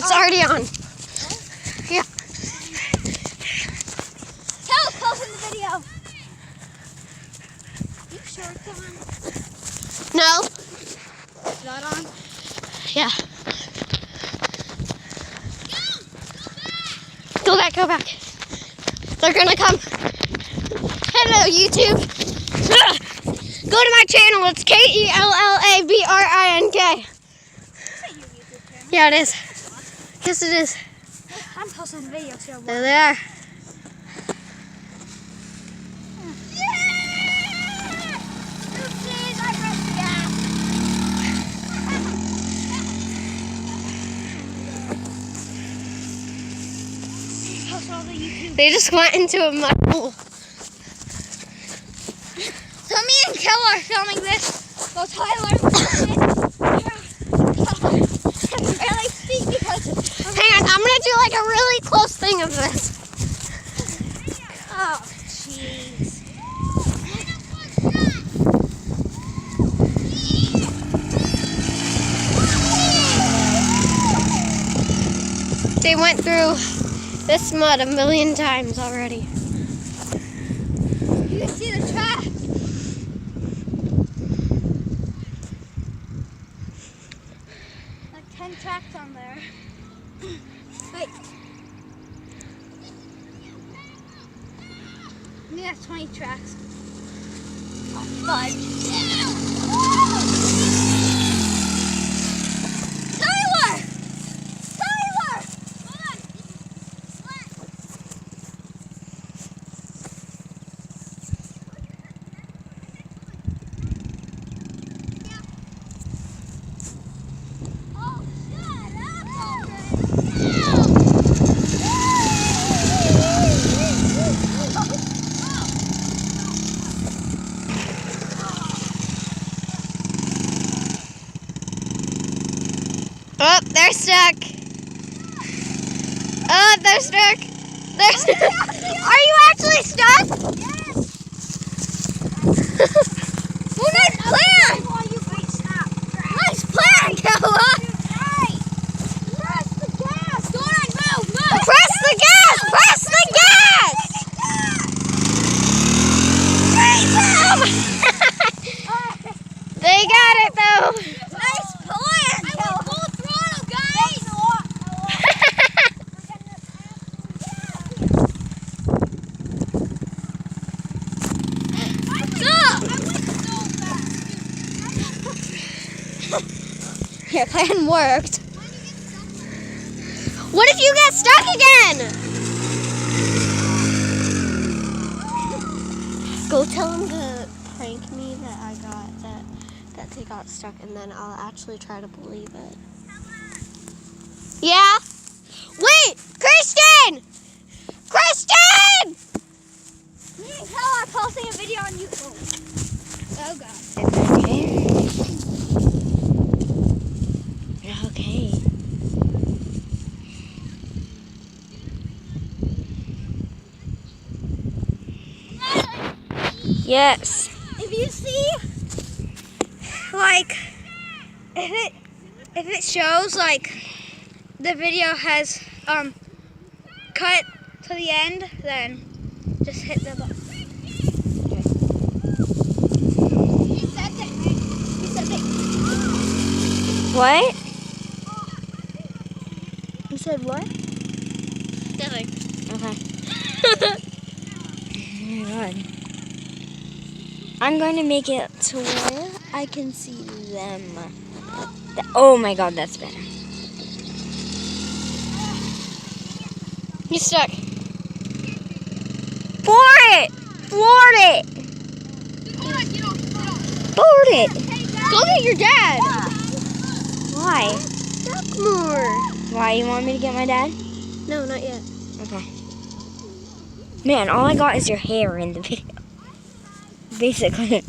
It's already on. Yeah. Tell us, post in the video. You sure it's on? No. It's not on? Yeah. Go back, go back. They're gonna come. Hello, YouTube. Go to my channel. It's KELLABRINK. Yeah, it is. Yes, it is. I'm posting the video, so There they are. Oopsies, I pressed the gas. Post all the YouTube. They just went into a mud hole. So me and Kel are filming this. So Tyler can barely speak because Hang on, I'm gonna do like a really close thing of this. oh jeez. They went through this mud a million times already. You can see the track. Like 10 tracks on there. Wait. I think that's 20 tracks. Oh, fudge. Tyler! Tyler! Hold on. Oh, shut up Oh, they're stuck. Oh, they're stuck. They're stuck. Are you actually stuck? Yes! Well, nice plan. Nice plan, Kella. Press the gas! Doran, move! Press the gas. Press the gas. They got it though. Nice plan! I went full throttle, guys! Your plan worked. What if you get stuck again? Go tell them to prank me that I got that they got stuck, and then I'll actually try to believe it. Yeah? Wait! Kristen! Kristen! Me and Kel are posting a video on YouTube. Oh god. Okay. Yes. If you see, like, if it shows like the video has cut to the end, then just hit the button. He said that. What? He said what? Nothing. Okay. Oh my god. I'm going to make it to where I can see them. Oh my god, that's better. You stuck. Board it! Board it! Board it! Go get your dad. Why? Stuck more. Why? You want me to get my dad? No, not yet. Okay. Man, all I got is your hair in the video. Basically.